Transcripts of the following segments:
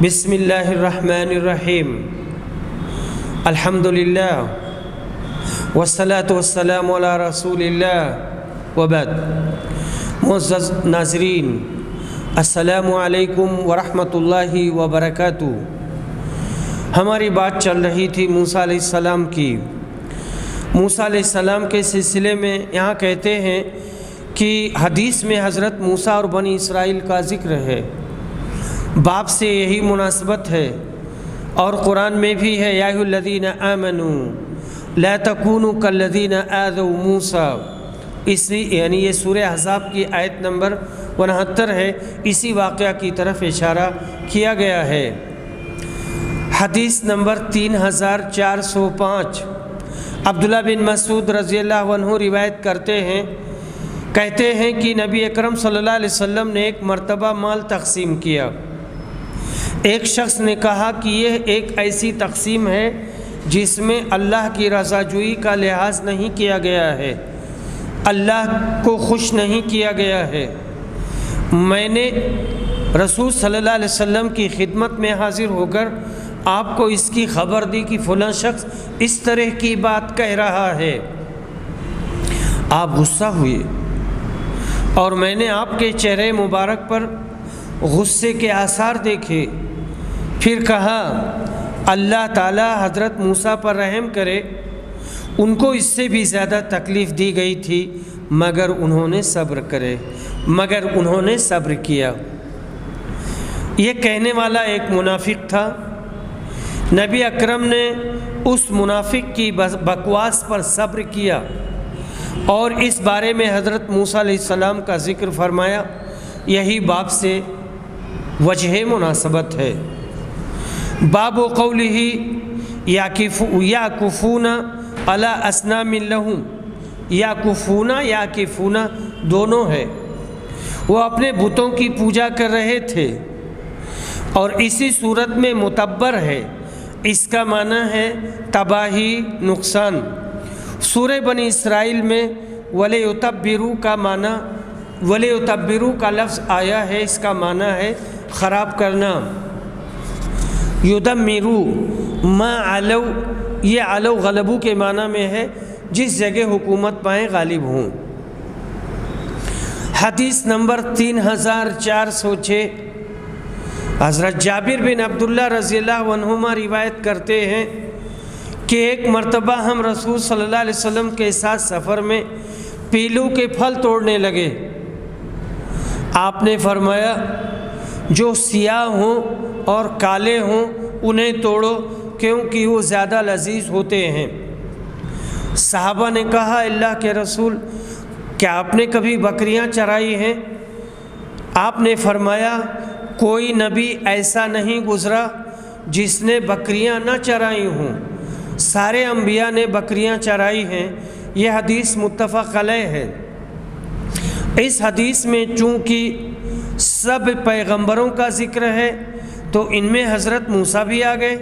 بسم اللہ الرحمن الرحیم الحمدللہ والصلاة والسلام علی رسول اللہ وبعد۔ معزز ناظرین، السلام علیکم ورحمۃ اللہ وبرکاتہ۔ ہماری بات چل رہی تھی موسیٰ علیہ السلام کی۔ موسیٰ علیہ السلام کے سلسلے میں یہاں کہتے ہیں کہ حدیث میں حضرت موسیٰ اور بنی اسرائیل کا ذکر ہے، باب سے یہی مناسبت ہے، اور قرآن میں بھی ہے یا ایھا الذین آمنوا لا تکونوا کالذین آذوا موسیٰ، یعنی یہ سورہ احزاب کی آیت نمبر 69 ہے، اسی واقعہ کی طرف اشارہ کیا گیا ہے۔ حدیث نمبر 3405 عبداللہ بن مسعود رضی اللہ عنہ روایت کرتے ہیں، کہتے ہیں کہ نبی اکرم صلی اللہ علیہ وسلم نے ایک مرتبہ مال تقسیم کیا۔ ایک شخص نے کہا کہ یہ ایک ایسی تقسیم ہے جس میں اللہ کی رضا جوئی کا لحاظ نہیں کیا گیا ہے، اللہ کو خوش نہیں کیا گیا ہے۔ میں نے رسول صلی اللہ علیہ وسلم کی خدمت میں حاضر ہو کر آپ کو اس کی خبر دی کہ فلاں شخص اس طرح کی بات کہہ رہا ہے۔ آپ غصہ ہوئے اور میں نے آپ کے چہرے مبارک پر غصے کے آثار دیکھے۔ پھر کہا اللہ تعالی حضرت موسیٰ پر رحم کرے، ان کو اس سے بھی زیادہ تکلیف دی گئی تھی مگر انہوں نے صبر کیا۔ یہ کہنے والا ایک منافق تھا۔ نبی اکرم نے اس منافق کی بکواس پر صبر کیا اور اس بارے میں حضرت موسیٰ علیہ السلام کا ذکر فرمایا۔ یہی باب سے وجہ مناسبت ہے۔ باب قولہ یعکفون علی اصنام لہم، یعکفون دونوں ہے، وہ اپنے بتوں کی پوجا کر رہے تھے اور اسی صورت میں متبر ہے، اس کا معنی ہے تباہی، نقصان۔ سورہ بنی اسرائیل میں وَلِيُتَبِّرُوا کا لفظ آیا ہے، اس کا معنی ہے خراب کرنا۔ یدمروا ما علو، یہ علو غلبو کے معنی میں ہے، جس جگہ حکومت پائیں غالب ہوں۔ حدیث نمبر 3406 حضرت جابر بن عبداللہ رضی اللہ عنہما روایت کرتے ہیں کہ ایک مرتبہ ہم رسول صلی اللہ علیہ وسلم کے ساتھ سفر میں پیلو کے پھل توڑنے لگے۔ آپ نے فرمایا جو سیاہ ہوں اور کالے ہوں انہیں توڑو کیونکہ وہ زیادہ لذیذ ہوتے ہیں۔ صحابہ نے کہا اللہ کے رسول، کیا آپ نے کبھی بکریاں چرائی ہیں؟ آپ نے فرمایا کوئی نبی ایسا نہیں گزرا جس نے بکریاں نہ چرائی ہوں، سارے انبیاء نے بکریاں چرائی ہیں۔ یہ حدیث متفق علیہ ہے۔ اس حدیث میں چونکہ سب پیغمبروں کا ذکر ہے تو ان میں حضرت موسیٰ بھی آ گئے،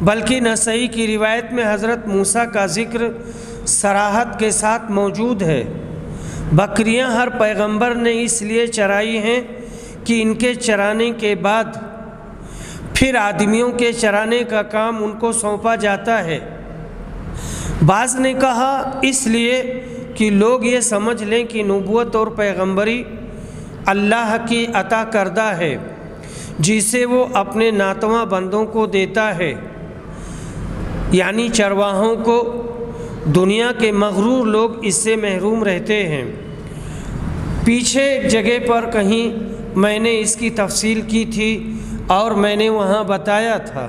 بلکہ نسائی کی روایت میں حضرت موسیٰ کا ذکر صراحت کے ساتھ موجود ہے۔ بکریاں ہر پیغمبر نے اس لیے چرائی ہیں کہ ان کے چرانے کے بعد پھر آدمیوں کے چرانے کا کام ان کو سونپا جاتا ہے۔ بعض نے کہا اس لیے کہ لوگ یہ سمجھ لیں کہ نبوت اور پیغمبری اللہ کی عطا کردہ ہے جسے وہ اپنے ناتواں بندوں کو دیتا ہے، یعنی چرواہوں کو۔ دنیا کے مغرور لوگ اس سے محروم رہتے ہیں۔ پیچھے ایک جگہ پر کہیں میں نے اس کی تفصیل کی تھی اور میں نے وہاں بتایا تھا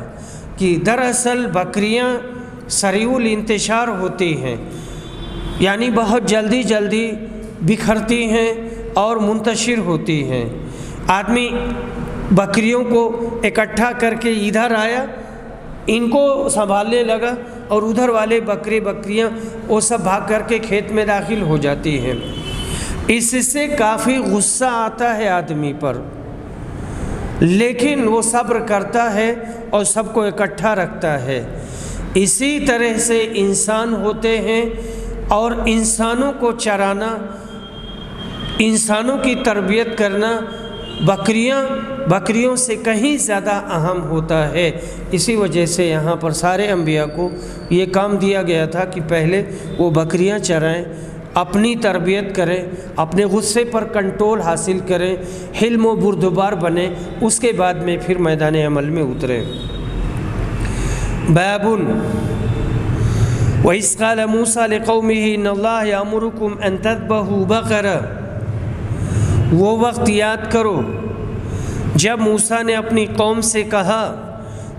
کہ دراصل بکریاں سریع الانتشار ہوتی ہیں، یعنی بہت جلدی بکھرتی ہیں اور منتشر ہوتی ہیں۔ آدمی بکریوں کو اکٹھا کر کے ادھر آیا، ان کو سنبھالنے لگا اور ادھر والے بکریاں وہ سب بھاگ کر کے کھیت میں داخل ہو جاتی ہیں۔ اس سے کافی غصہ آتا ہے آدمی پر، لیکن وہ صبر کرتا ہے اور سب کو اکٹھا رکھتا ہے۔ اسی طرح سے انسان ہوتے ہیں اور انسانوں کو چرانا، انسانوں کی تربیت کرنا بکریوں سے کہیں زیادہ اہم ہوتا ہے۔ اسی وجہ سے یہاں پر سارے انبیاء کو یہ کام دیا گیا تھا کہ پہلے وہ بکریاں چرائیں، اپنی تربیت کریں، اپنے غصے پر کنٹرول حاصل کریں، حلم و بردبار بنیں، اس کے بعد میں پھر میدان عمل میں اتریں۔ باب وَإِذْ قَالَ مُوسَىٰ لِقَوْمِهِ إِنَّ اللَّهَ يَأْمُرُكُمْ أَن تَذْبَحُوا بَقَرَةً، وہ وقت یاد کرو جب موسیٰ نے اپنی قوم سے کہا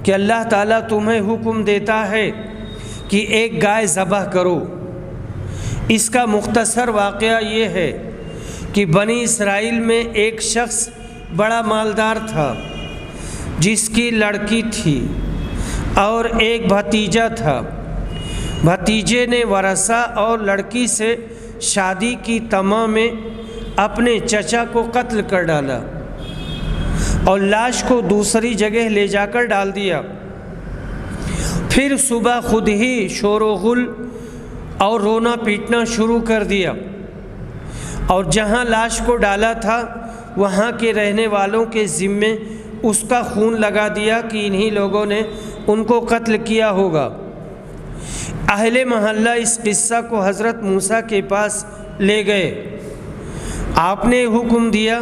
کہ اللہ تعالیٰ تمہیں حکم دیتا ہے کہ ایک گائے ذبح کرو۔ اس کا مختصر واقعہ یہ ہے کہ بنی اسرائیل میں ایک شخص بڑا مالدار تھا جس کی لڑکی تھی اور ایک بھتیجا تھا۔ بھتیجے نے ورثہ اور لڑکی سے شادی کی طمع میں اپنے چچا کو قتل کر ڈالا اور لاش کو دوسری جگہ لے جا کر ڈال دیا۔ پھر صبح خود ہی شور و غل اور رونا پیٹنا شروع کر دیا، اور جہاں لاش کو ڈالا تھا وہاں کے رہنے والوں کے ذمے اس کا خون لگا دیا کہ انہی لوگوں نے ان کو قتل کیا ہوگا۔ اہل محلہ اس قصہ کو حضرت موسیٰ کے پاس لے گئے۔ آپ نے حکم دیا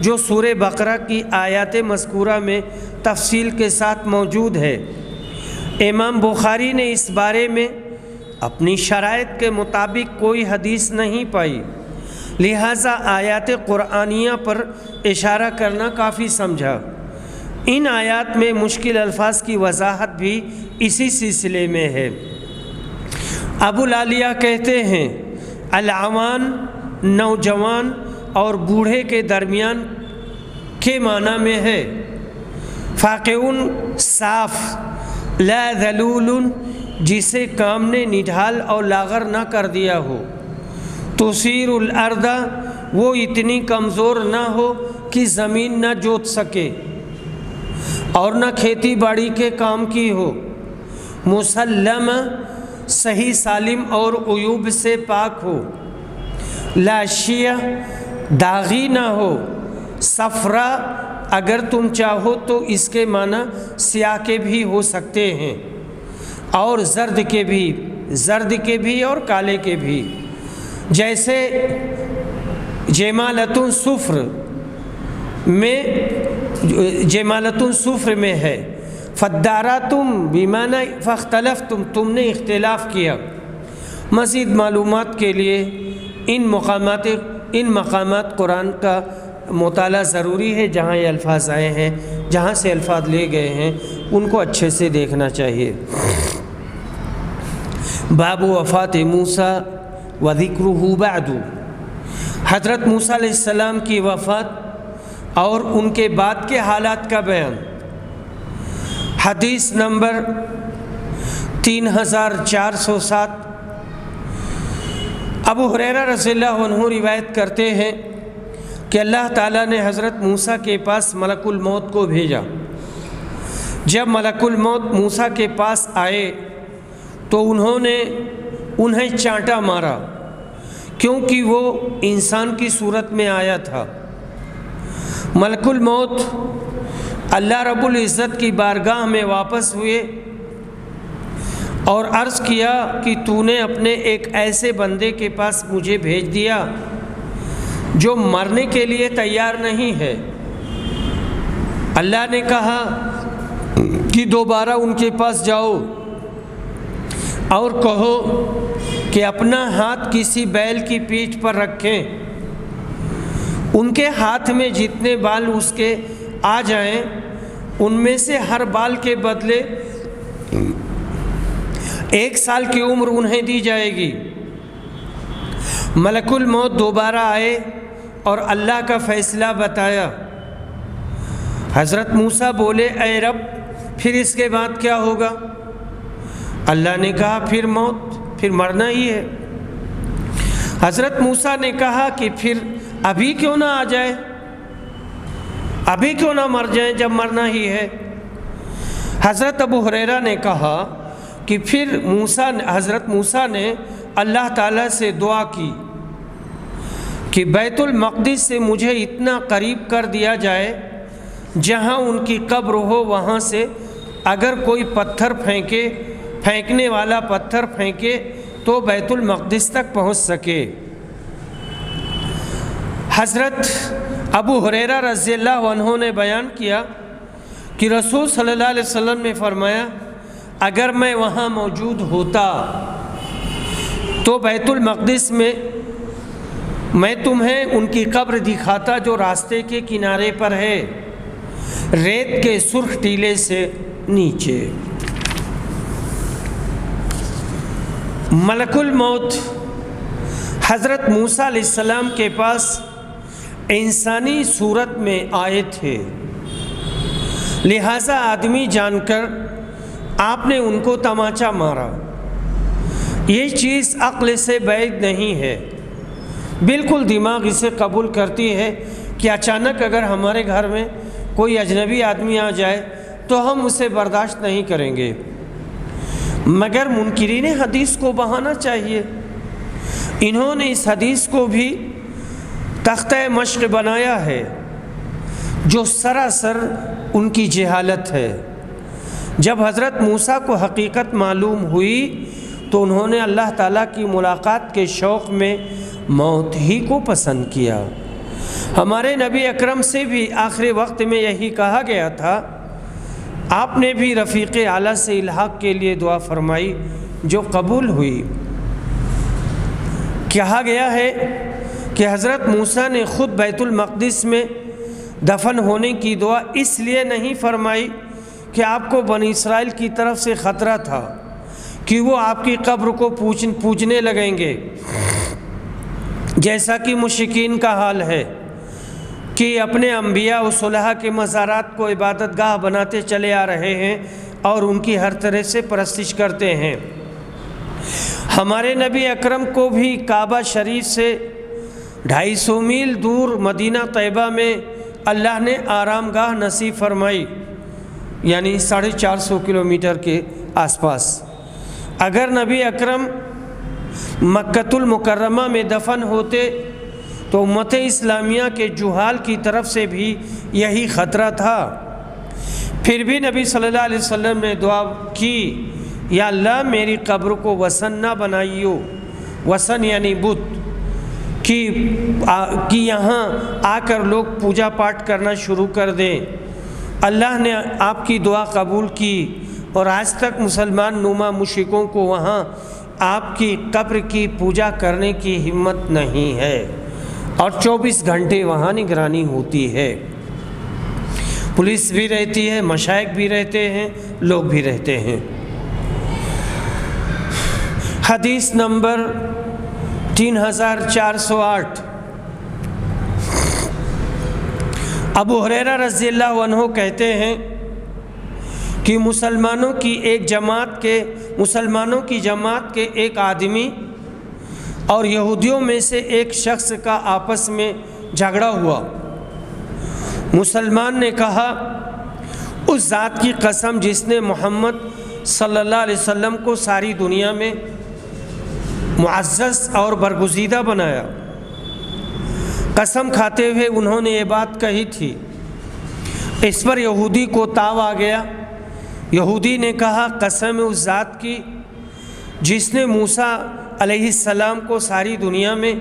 جو سورہ بقرہ کی آیات مذکورہ میں تفصیل کے ساتھ موجود ہے۔ امام بخاری نے اس بارے میں اپنی شرائط کے مطابق کوئی حدیث نہیں پائی، لہٰذا آیات قرآنیہ پر اشارہ کرنا کافی سمجھا۔ ان آیات میں مشکل الفاظ کی وضاحت بھی اسی سلسلے میں ہے۔ ابو العالیہ کہتے ہیں العوان نوجوان اور بوڑھے کے درمیان کے معنی میں ہے۔ فاقعون صاف، لا ذلول جسے کام نے نڈھال اور لاغر نہ کر دیا ہو، تثیر الارض وہ اتنی کمزور نہ ہو کہ زمین نہ جوت سکے اور نہ کھیتی باڑی کے کام کی ہو، مسلم صحیح سالم اور عیوب سے پاک ہو، لاشیہ داغی نہ ہو، صفرا اگر تم چاہو تو اس کے معنی سیاہ کے بھی ہو سکتے ہیں، اور زرد کے بھی اور کالے کے بھی، جیسے جمالتن صفر میں ہے، فداراتم بمعنی فاختلفتم تم نے اختلاف کیا۔ مزید معلومات کے لیے ان مقامات قرآن کا مطالعہ ضروری ہے، جہاں یہ الفاظ آئے ہیں، جہاں سے الفاظ لے گئے ہیں ان کو اچھے سے دیکھنا چاہیے۔ باب وفات موسیٰ و ذکرہ بعد، حضرت موسیٰ علیہ السلام کی وفات اور ان کے بعد کے حالات کا بیان۔ حدیث نمبر 3407، ابو ہریرہ رضی اللہ عنہ روایت کرتے ہیں کہ اللہ تعالیٰ نے حضرت موسیٰ کے پاس ملک الموت کو بھیجا۔ جب ملک الموت موسیٰ کے پاس آئے تو انہوں نے انہیں چانٹا مارا، کیونکہ وہ انسان کی صورت میں آیا تھا۔ ملک الموت اللہ رب العزت کی بارگاہ میں واپس ہوئے اور عرض کیا کہ تو نے اپنے ایک ایسے بندے کے پاس مجھے بھیج دیا جو مرنے کے لیے تیار نہیں ہے۔ اللہ نے کہا کہ دوبارہ ان کے پاس جاؤ اور کہو کہ اپنا ہاتھ کسی بیل کی پیٹھ پر رکھیں، ان کے ہاتھ میں جتنے بال اس کے آ جائیں ان میں سے ہر بال کے بدلے 1 سال کی عمر انہیں دی جائے گی۔ ملک الموت دوبارہ آئے اور اللہ کا فیصلہ بتایا۔ حضرت موسیٰ بولے اے رب پھر اس کے بعد کیا ہوگا؟ اللہ نے کہا پھر موت، پھر مرنا ہی ہے۔ حضرت موسیٰ نے کہا کہ پھر ابھی کیوں نہ آ جائے، ابھی کیوں نہ مر جائیں جب مرنا ہی ہے۔ حضرت ابو ہریرہ نے کہا کہ پھر حضرت موسیٰ نے اللہ تعالیٰ سے دعا کی کہ بیت المقدس سے مجھے اتنا قریب کر دیا جائے جہاں ان کی قبر ہو وہاں سے اگر کوئی پتھر پھینکنے والا پتھر پھینکے تو بیت المقدس تک پہنچ سکے۔ حضرت ابو ہریرہ رضی اللہ عنہ نے بیان کیا کہ رسول صلی اللہ علیہ وسلم نے فرمایا اگر میں وہاں موجود ہوتا تو بیت المقدس میں تمہیں ان کی قبر دکھاتا جو راستے کے کنارے پر ہے، ریت کے سرخ ٹیلے سے نیچے۔ ملک الموت حضرت موسیٰ علیہ السلام کے پاس انسانی صورت میں آئے تھے، لہٰذا آدمی جان کر آپ نے ان کو تماچا مارا۔ یہ چیز عقل سے بعید نہیں ہے، بالکل دماغ اسے قبول کرتی ہے کہ اچانک اگر ہمارے گھر میں کوئی اجنبی آدمی آ جائے تو ہم اسے برداشت نہیں کریں گے، مگر منکرین حدیث کو بہانا چاہیے۔ انہوں نے اس حدیث کو بھی تختہ مشق بنایا ہے جو سراسر ان کی جہالت ہے۔ جب حضرت موسیٰ کو حقیقت معلوم ہوئی تو انہوں نے اللہ تعالیٰ کی ملاقات کے شوق میں موت ہی کو پسند کیا۔ ہمارے نبی اکرم سے بھی آخری وقت میں یہی کہا گیا تھا، آپ نے بھی رفیق اعلیٰ سے الحاق کے لیے دعا فرمائی جو قبول ہوئی۔ کہا گیا ہے کہ حضرت موسیٰ نے خود بیت المقدس میں دفن ہونے کی دعا اس لیے نہیں فرمائی کہ آپ کو بنی اسرائیل کی طرف سے خطرہ تھا کہ وہ آپ کی قبر کو پوجنے لگیں گے، جیسا کہ مشرکین کا حال ہے کہ اپنے انبیاء و صلحاء کے مزارات کو عبادت گاہ بناتے چلے آ رہے ہیں اور ان کی ہر طرح سے پرستش کرتے ہیں۔ ہمارے نبی اکرم کو بھی کعبہ شریف سے 250 میل دور مدینہ طیبہ میں اللہ نے آرام گاہ نصیب فرمائی، یعنی 450 کلومیٹر کے آس پاس۔ اگر نبی اکرم مکۃ المکرمہ میں دفن ہوتے تو امت اسلامیہ کے جہال کی طرف سے بھی یہی خطرہ تھا۔ پھر بھی نبی صلی اللہ علیہ وسلم نے دعا کی، یا اللہ میری قبر کو وثن نہ بنائیو، وثن یعنی بت، کہ یہاں آ کر لوگ پوجا پاٹ کرنا شروع کر دیں۔ اللہ نے آپ کی دعا قبول کی اور آج تک مسلمان نما مشرکوں کو وہاں آپ کی قبر کی پوجا کرنے کی ہمت نہیں ہے، اور 24 گھنٹے وہاں نگرانی ہوتی ہے، پولیس بھی رہتی ہے، مشائخ بھی رہتے ہیں، لوگ بھی رہتے ہیں۔ حدیث نمبر 3408، ابو ہریرہ رضی اللہ عنہ کہتے ہیں کہ مسلمانوں کی جماعت کے ایک آدمی اور یہودیوں میں سے ایک شخص کا آپس میں جھگڑا ہوا۔ مسلمان نے کہا، اس ذات کی قسم جس نے محمد صلی اللہ علیہ وسلم کو ساری دنیا میں معزز اور برگزیدہ بنایا، قسم کھاتے ہوئے انہوں نے یہ بات کہی تھی۔ اس پر یہودی کو تاؤ آ گیا۔ یہودی نے کہا، قسم اس ذات کی جس نے موسیٰ علیہ السلام کو ساری دنیا میں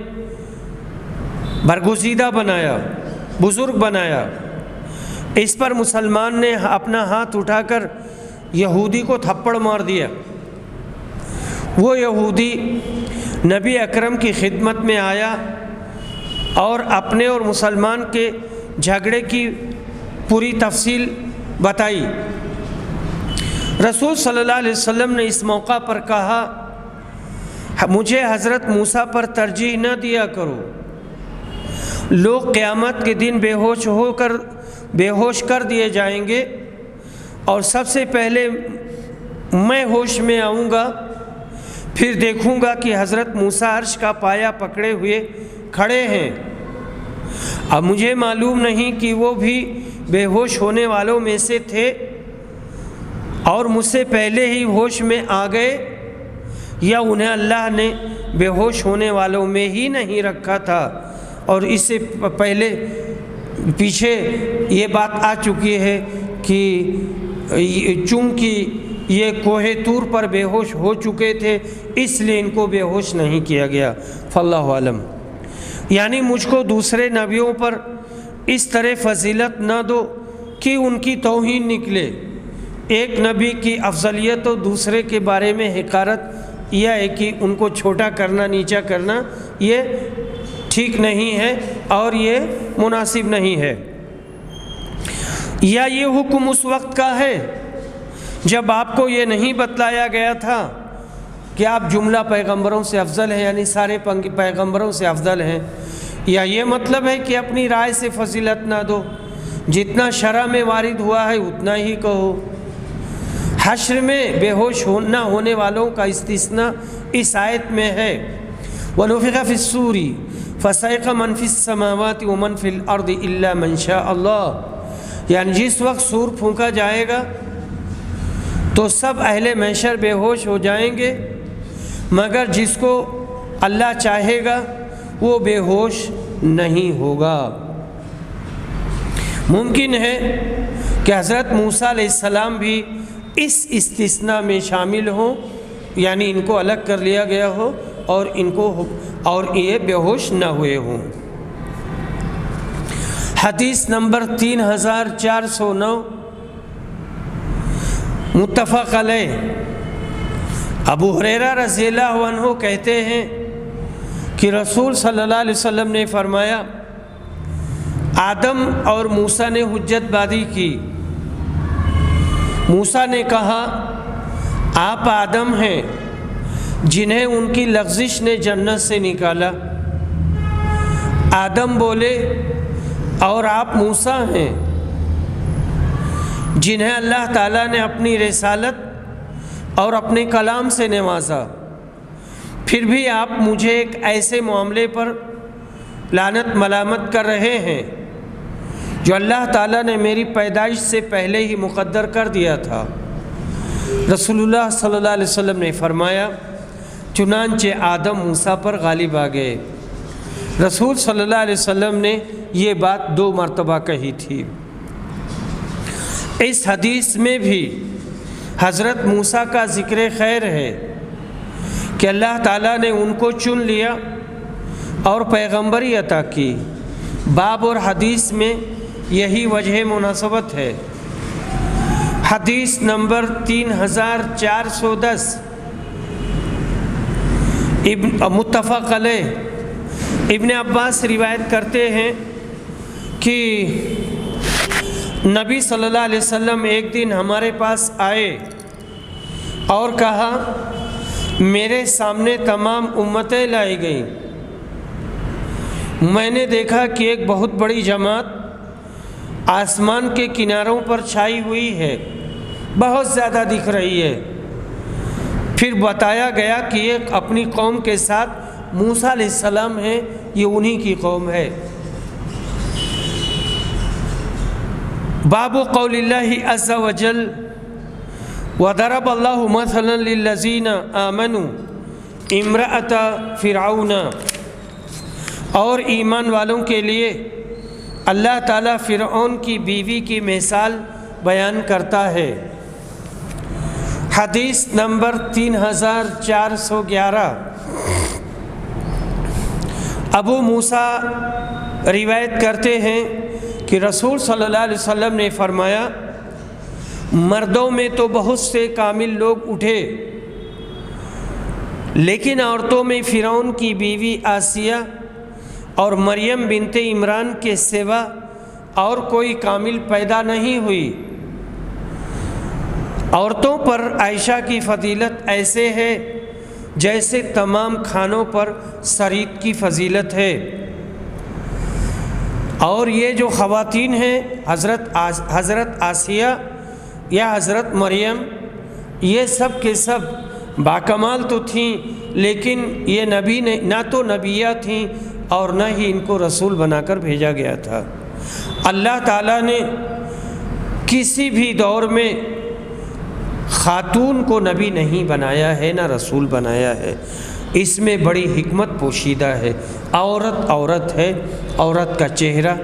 برگزیدہ بنایا، بزرگ بنایا۔ اس پر مسلمان نے اپنا ہاتھ اٹھا کر یہودی کو تھپڑ مار دیا۔ وہ یہودی نبی اکرم کی خدمت میں آیا اور اپنے اور مسلمان کے جھگڑے کی پوری تفصیل بتائی۔ رسول صلی اللہ علیہ وسلم نے اس موقع پر کہا، مجھے حضرت موسیٰ پر ترجیح نہ دیا کرو، لوگ قیامت کے دن بے ہوش کر دیے جائیں گے اور سب سے پہلے میں ہوش میں آؤں گا، پھر دیکھوں گا کہ حضرت موسیٰ عرش کا پایا پکڑے ہوئے کھڑے ہیں۔ اب مجھے معلوم نہیں کہ وہ بھی بے ہوش ہونے والوں میں سے تھے اور مجھ سے پہلے ہی ہوش میں آ گئے، یا انہیں اللہ نے بے ہوش ہونے والوں میں ہی نہیں رکھا تھا۔ اور اس سے پہلے پیچھے یہ بات آ چکی ہے کہ چونکہ یہ کوہ طور پر بے ہوش ہو چکے تھے اس لیے ان کو بے ہوش نہیں کیا گیا۔ فاللہ عالم۔ یعنی مجھ کو دوسرے نبیوں پر اس طرح فضیلت نہ دو کہ ان کی توہین نکلے۔ ایک نبی کی افضلیت و دوسرے کے بارے میں حقارت یہ ہے کہ ان کو چھوٹا کرنا، نیچا کرنا، یہ ٹھیک نہیں ہے اور یہ مناسب نہیں ہے۔ یا یہ حکم اس وقت کا ہے جب آپ کو یہ نہیں بتلایا گیا تھا کہ آپ جملہ پیغمبروں سے افضل ہیں، یعنی سارے پیغمبروں سے افضل ہیں، یا یہ مطلب ہے کہ اپنی رائے سے فضیلت نہ دو، جتنا شرع میں وارد ہوا ہے اتنا ہی کہو۔ حشر میں بے ہوش نہ ہونے والوں کا استثناء اس آیت میں ہے۔ وَنُفِخَ فِي الصُّورِ فَصَعِقَ مَن فِي السَّمَاوَاتِ وَمَن فِي الْأَرْضِ إِلَّا مَن شَاءَ اللَّهُ، یعنی جس وقت سور پھونکا جائے گا تو سب اہل محشر بے ہوش ہو جائیں گے مگر جس کو اللہ چاہے گا وہ بے ہوش نہیں ہوگا۔ ممکن ہے کہ حضرت موسیٰ علیہ السلام بھی اس استثناء میں شامل ہوں، یعنی ان کو الگ کر لیا گیا ہو اور یہ بے ہوش نہ ہوئے ہوں۔ حدیث نمبر 3409 متفق علیہ۔ ابو ہریرہ رضی اللہ عنہ کہتے ہیں کہ رسول صلی اللہ علیہ وسلم نے فرمایا، آدم اور موسیٰ نے حجت بازی کی۔ موسیٰ نے کہا آپ آدم ہیں جنہیں ان کی لغزش نے جنت سے نکالا۔ آدم بولے اور آپ موسیٰ ہیں جنہیں اللہ تعالیٰ نے اپنی رسالت اور اپنے کلام سے نوازا، پھر بھی آپ مجھے ایک ایسے معاملے پر لعنت ملامت کر رہے ہیں جو اللہ تعالیٰ نے میری پیدائش سے پہلے ہی مقدر کر دیا تھا۔ رسول اللہ صلی اللہ علیہ وسلم نے فرمایا، چنانچہ آدم موسیٰ پر غالب آ گئے۔ رسول صلی اللہ علیہ وسلم نے یہ بات 2 مرتبہ کہی تھی۔ اس حدیث میں بھی حضرت موسیٰ کا ذکر خیر ہے کہ اللہ تعالیٰ نے ان کو چن لیا اور پیغمبری عطا کی۔ باب اور حدیث میں یہی وجہ مناسبت ہے۔ حدیث نمبر 3410 متفق علیہ۔ ابن عباس روایت کرتے ہیں کہ نبی صلی اللہ علیہ وسلم ایک دن ہمارے پاس آئے اور کہا، میرے سامنے تمام امتیں لائی گئیں۔ میں نے دیکھا کہ ایک بہت بڑی جماعت آسمان کے کناروں پر چھائی ہوئی ہے، بہت زیادہ دکھ رہی ہے۔ پھر بتایا گیا کہ یہ اپنی قوم کے ساتھ موسیٰ علیہ السلام ہیں، یہ انہی کی قوم ہے۔ باب قول اللہ عز وجل وَضَرَبَ اللَّهُ مَثَلًا لِلَّذِينَ آمَنُوا امرأة فرعون، اور ایمان والوں کے لیے اللہ تعالیٰ فرعون کی بیوی کی مثال بیان کرتا ہے۔ حدیث نمبر 3411 ابو موسیٰ روایت کرتے ہیں کہ رسول صلی اللہ علیہ وسلم نے فرمایا، مردوں میں تو بہت سے کامل لوگ اٹھے لیکن عورتوں میں فرعون کی بیوی آسیہ اور مریم بنت عمران کے سوا اور کوئی کامل پیدا نہیں ہوئی۔ عورتوں پر عائشہ کی فضیلت ایسے ہے جیسے تمام کھانوں پر سرید کی فضیلت ہے۔ اور یہ جو خواتین ہیں، حضرت آسیہ یا حضرت مریم، یہ سب کے سب باکمال تو تھیں لیکن یہ نبی نے نہ تو نبیہ تھیں اور نہ ہی ان کو رسول بنا کر بھیجا گیا تھا۔ اللہ تعالیٰ نے کسی بھی دور میں خاتون کو نبی نہیں بنایا ہے نہ رسول بنایا ہے، اس میں بڑی حکمت پوشیدہ ہے۔ عورت عورت ہے، عورت کا چہرہ،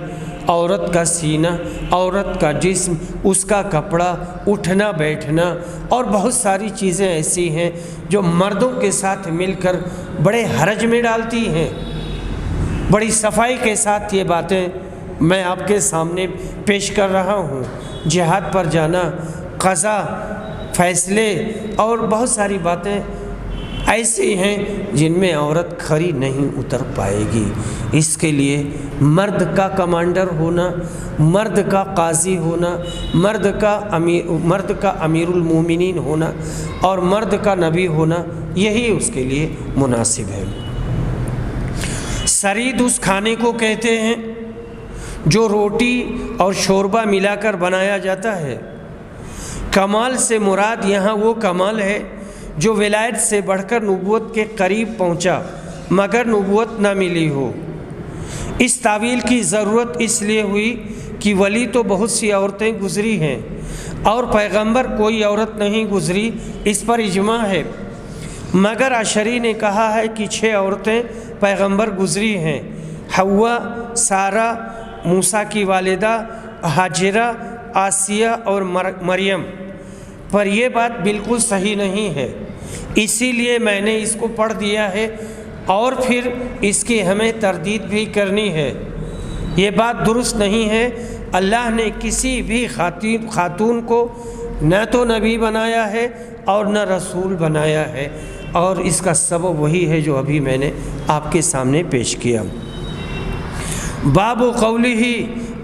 عورت کا سینہ، عورت کا جسم، اس کا کپڑا، اٹھنا بیٹھنا اور بہت ساری چیزیں ایسی ہیں جو مردوں کے ساتھ مل کر بڑے حرج میں ڈالتی ہیں۔ بڑی صفائی کے ساتھ یہ باتیں میں آپ کے سامنے پیش کر رہا ہوں۔ جہاد پر جانا، قضا، فیصلے اور بہت ساری باتیں ایسی ہیں جن میں عورت کھری نہیں اتر پائے گی۔ اس کے لیے مرد کا کمانڈر ہونا، مرد کا قاضی ہونا، مرد کا امیر المومنین ہونا اور مرد کا نبی ہونا، یہی اس کے لیے مناسب ہے۔ سرید اس کھانے کو کہتے ہیں جو روٹی اور شوربہ ملا کر بنایا جاتا ہے۔ کمال سے مراد یہاں وہ کمال ہے جو ولایت سے بڑھ کر نبوت کے قریب پہنچا مگر نبوت نہ ملی ہو۔ اس تعویل کی ضرورت اس لیے ہوئی کہ ولی تو بہت سی عورتیں گزری ہیں اور پیغمبر کوئی عورت نہیں گزری، اس پر اجماع ہے، مگر اشعری نے کہا ہے کہ 6 عورتیں پیغمبر گزری ہیں: حوا، سارہ، موسیٰ کی والدہ ہاجرہ، آسیہ اور مریم۔ پر یہ بات بالکل صحیح نہیں ہے، اسی لیے میں نے اس کو پڑھ دیا ہے اور پھر اس کی ہمیں تردید بھی کرنی ہے۔ یہ بات درست نہیں ہے۔ اللہ نے کسی بھی خاتون کو نہ تو نبی بنایا ہے اور نہ رسول بنایا ہے، اور اس کا سبب وہی ہے جو ابھی میں نے آپ کے سامنے پیش کیا۔ باب قولہ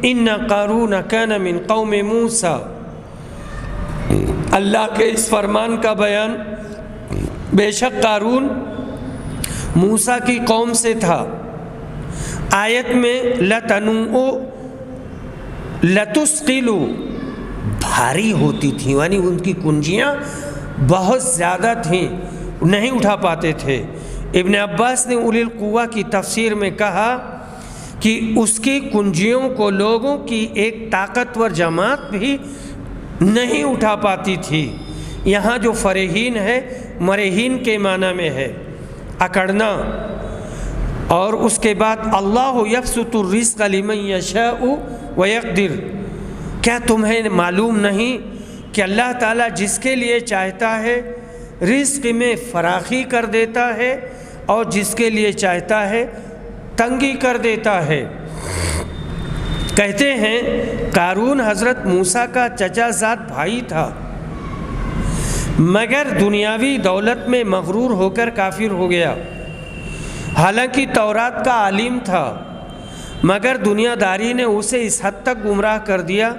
ان قارون کان من قوم موسیٰ، اللہ کے اس فرمان کا بیان، بے شک قارون موسیٰ کی قوم سے تھا۔ آیت میں لتنوء لتثقل بھاری ہوتی تھیں، یعنی ان کی کنجیاں بہت زیادہ تھیں، نہیں اٹھا پاتے تھے۔ ابن عباس نے اولی القوہ کی تفسیر میں کہا کہ اس کی کنجیوں کو لوگوں کی ایک طاقتور جماعت بھی نہیں اٹھا پاتی تھی۔ یہاں جو فرہین ہے مرہین کے معنی میں ہے، اکڑنا۔ اور اس کے بعد اللہ یبسط الرزق لمن یشاء ویقدر، کیا تمہیں معلوم نہیں کہ اللہ تعالیٰ جس کے لیے چاہتا ہے رزق میں فراخی کر دیتا ہے اور جس کے لیے چاہتا ہے تنگی کر دیتا ہے۔ کہتے ہیں قارون حضرت موسیٰ کا چچا زاد بھائی تھا، مگر دنیاوی دولت میں مغرور ہو کر کافر ہو گیا۔ حالانکہ تورات کا عالم تھا، مگر دنیا داری نے اسے اس حد تک گمراہ کر دیا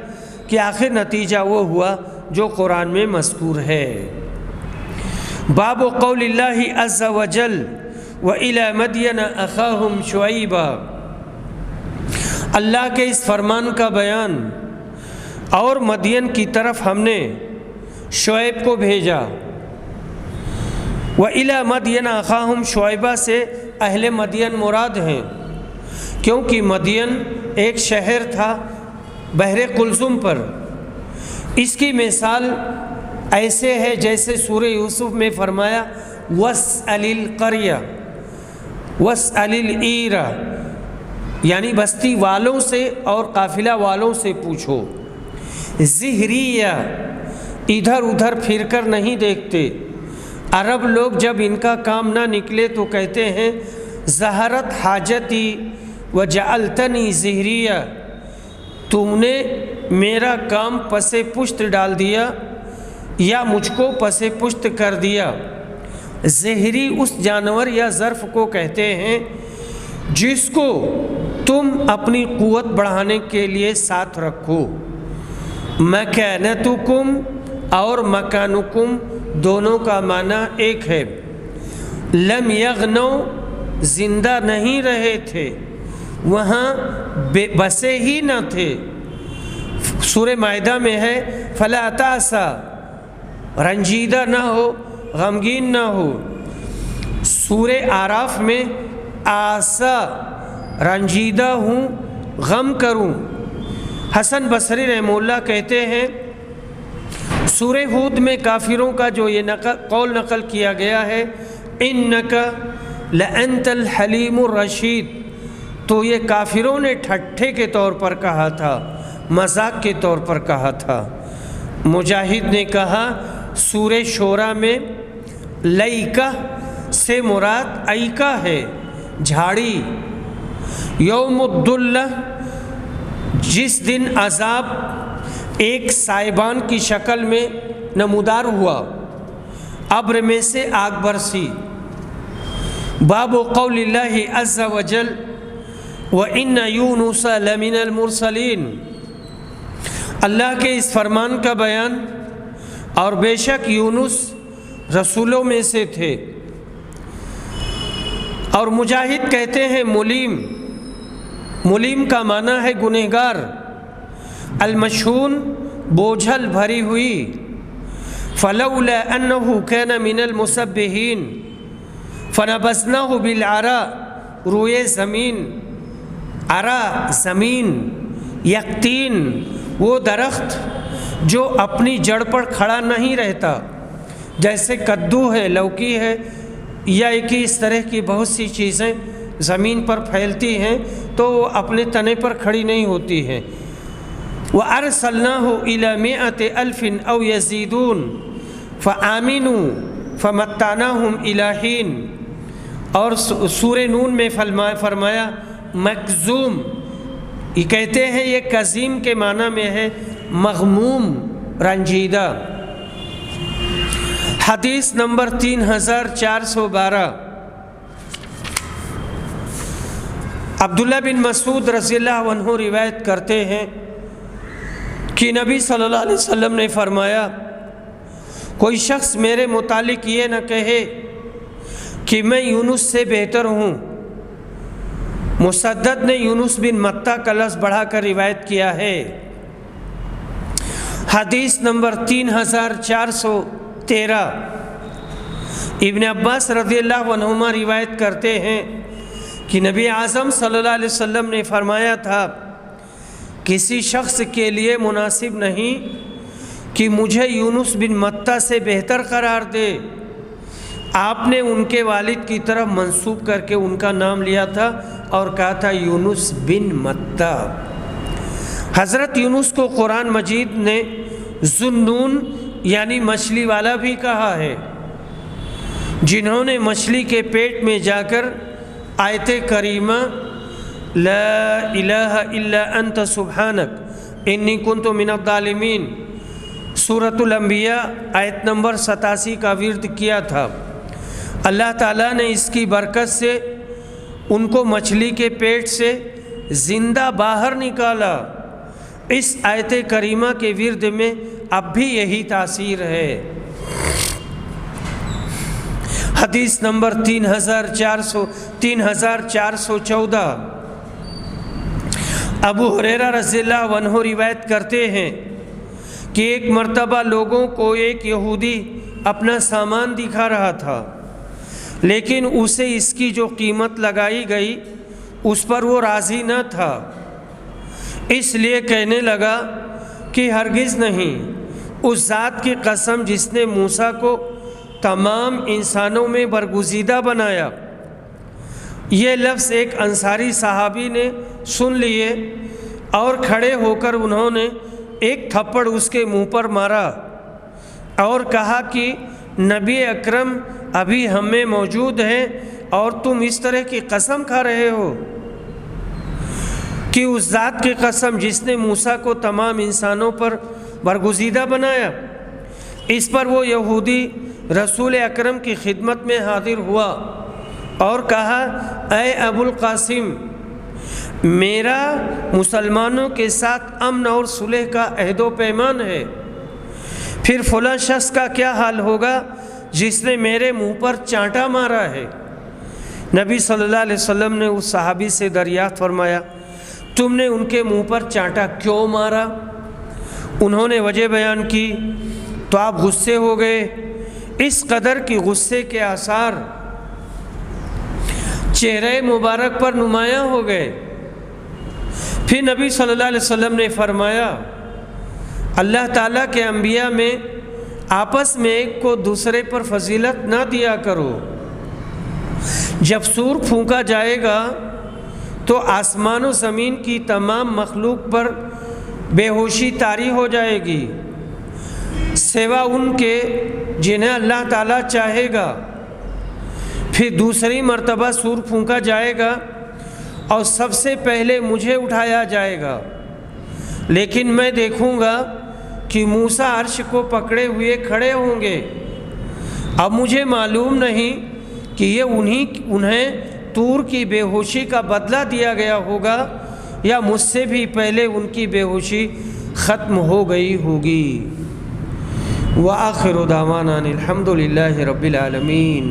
کہ آخر نتیجہ وہ ہوا جو قرآن میں مذکور ہے۔ باب قول اللہ عز وجل وَإِلَى مَدْيَنَ أَخَاهُمْ شُعَيْبًا، اللہ کے اس فرمان کا بیان، اور مدین کی طرف ہم نے شعیب کو بھیجا۔ وَإِلَى مَدْيَنَ أَخَاهُمْ شعیبہ سے اہل مدین مراد ہیں، کیونکہ مدین ایک شہر تھا بحر قلزم پر۔ اس کی مثال ایسے ہے جیسے سورہ یوسف میں فرمایا وَاسْأَلِ الْقَرْيَةَ وَاسْأَلِ الْعِيرَ، یعنی بستی والوں سے اور قافلہ والوں سے پوچھو۔ زہریہ، ادھر ادھر پھر کر نہیں دیکھتے۔ عرب لوگ جب ان کا کام نہ نکلے تو کہتے ہیں ظہرت حاجتی وجعلتنی زہریہ، تم نے میرا کام پس پشت ڈال دیا یا مجھ کو پس پشت کر دیا۔ زہری اس جانور یا ظرف کو کہتے ہیں جس کو تم اپنی قوت بڑھانے کے لیے ساتھ رکھو۔ مکانتکم اور مکانکم دونوں کا معنی ایک ہے۔ لم یغنو، زندہ نہیں رہے تھے، وہاں بسے ہی نہ تھے۔ سورہ مائدہ میں ہے فلا تاسا، رنجیدہ نہ ہو، غمگین نہ ہو۔ سورہ آراف میں آسا، رنجیدہ ہوں، غم کروں۔ حسن بصری رحمہ اللہ کہتے ہیں سورہ ہود میں کافروں کا جو یہ قول نقل کیا گیا ہے، انک لانت الحلیم الرشید، تو یہ کافروں نے ٹھٹھے کے طور پر کہا تھا، مذاق کے طور پر کہا تھا۔ مجاہد نے کہا سورہ شورى میں لئکہ سے مراد ایکہ ہے، جھاڑی۔ یوم الدلہ، جس دن عذاب ایک سائبان کی شکل میں نمودار ہوا، ابر میں سے آگ برسی۔ باب قول اللہ عز وجل وَإِنَّ يُونُسَ لَمِنَ الْمُرْسَلِينَ، اللہ کے اس فرمان کا بیان، اور بے شک یونس رسولوں میں سے تھے۔ اور مجاہد کہتے ہیں ملیم، ملیم کا معنی ہے گنہگار، المشحون بوجھل بھری ہوئی۔ فلولا انہ کان من المسبحین فنبذناہ بالعراء، روئے زمین، عراء زمین، یقطین وہ درخت جو اپنی جڑ پر کھڑا نہیں رہتا، جیسے کدو ہے، لوکی ہے، یا ایک اس طرح کی بہت سی چیزیں زمین پر پھیلتی ہیں تو وہ اپنے تنے پر کھڑی نہیں ہوتی ہیں۔ وَأَرْسَلْنَاهُ إِلَى مِائَةِ أَلْفٍ أَوْ يَزِيدُونَ فَآمِنُوا فَمَتَّعْنَاهُمْ إِلَى حِينٍ، اور سورہ نون میں فرمایا مکزوم، یہ کہتے ہیں یہ کظیم کے معنی میں ہے مغموم، رنجیدہ۔ حدیث نمبر 3412، عبداللہ بن مسعود رضی اللہ عنہ روایت کرتے ہیں کہ نبی صلی اللہ علیہ وسلم نے فرمایا کوئی شخص میرے متعلق یہ نہ کہے کہ میں یونس سے بہتر ہوں۔ مسدد نے یونس بن متہ کا لفظ بڑھا کر روایت کیا ہے۔ حدیث نمبر 3413، ابن عباس رضی اللہ عنہما روایت کرتے ہیں کہ نبی اعظم صلی اللہ علیہ وسلم نے فرمایا تھا کسی شخص کے لیے مناسب نہیں کہ مجھے یونس بن متہ سے بہتر قرار دے۔ آپ نے ان کے والد کی طرف منسوب کر کے ان کا نام لیا تھا اور کہا تھا یونس بن متہ۔ حضرت یونس کو قرآن مجید نے ذُنُّون یعنی مچھلی والا بھی کہا ہے، جنہوں نے مچھلی کے پیٹ میں جا کر آیت کریمہ لا الہ الا انت سبحانک انی کنت من الظالمین، سورۃ الانبیاء آیت نمبر 87 کا ورد کیا تھا۔ اللہ تعالیٰ نے اس کی برکت سے ان کو مچھلی کے پیٹ سے زندہ باہر نکالا۔ اس آیت کریمہ کے ورد میں اب بھی یہی تاثیر ہے۔ حدیث نمبر 3414، ابو ہریرہ رضی اللہ عنہ روایت کرتے ہیں کہ ایک مرتبہ لوگوں کو ایک یہودی اپنا سامان دکھا رہا تھا، لیکن اسے اس کی جو قیمت لگائی گئی اس پر وہ راضی نہ تھا، اس لیے کہنے لگا کہ ہرگز نہیں، اس ذات کی قسم جس نے موسیٰ کو تمام انسانوں میں برگزیدہ بنایا۔ یہ لفظ ایک انصاری صحابی نے سن لیے اور کھڑے ہو کر انہوں نے ایک تھپڑ اس کے منہ پر مارا اور کہا کہ نبی اکرم ابھی ہم میں موجود ہیں اور تم اس طرح کی قسم کھا رہے ہو کہ اس ذات کی قسم جس نے موسیٰ کو تمام انسانوں پر برگزیدہ بنایا۔ اس پر وہ یہودی رسول اکرم کی خدمت میں حاضر ہوا اور کہا اے ابو القاسم، میرا مسلمانوں کے ساتھ امن اور صلح کا عہد و پیمان ہے، پھر فلاں شخص کا کیا حال ہوگا جس نے میرے منہ پر چانٹا مارا ہے؟ نبی صلی اللہ علیہ وسلم نے اس صحابی سے دریافت فرمایا تم نے ان کے منہ پر چانٹا کیوں مارا؟ انہوں نے وجہ بیان کی تو آپ غصے ہو گئے۔ اس قدر کی غصے کے آثار چہرے مبارک پر نمایاں ہو گئے۔ پھر نبی صلی اللہ علیہ وسلم نے فرمایا اللہ تعالیٰ کے انبیاء میں آپس میں ایک کو دوسرے پر فضیلت نہ دیا کرو۔ جب سور پھونکا جائے گا تو آسمان و زمین کی تمام مخلوق پر بے ہوشی طاری ہو جائے گی سوا ان کے جنہیں اللہ تعالیٰ چاہے گا۔ پھر دوسری مرتبہ سور پھونکا جائے گا اور سب سے پہلے مجھے اٹھایا جائے گا، لیکن میں دیکھوں گا کہ موسیٰ عرش کو پکڑے ہوئے کھڑے ہوں گے۔ اب مجھے معلوم نہیں کہ یہ انہیں طور کی بے ہوشی کا بدلہ دیا گیا ہوگا یا مجھ سے بھی پہلے ان کی بے ہوشی ختم ہو گئی ہوگی۔ وآخر دعوانا الحمد للہ رب العالمین۔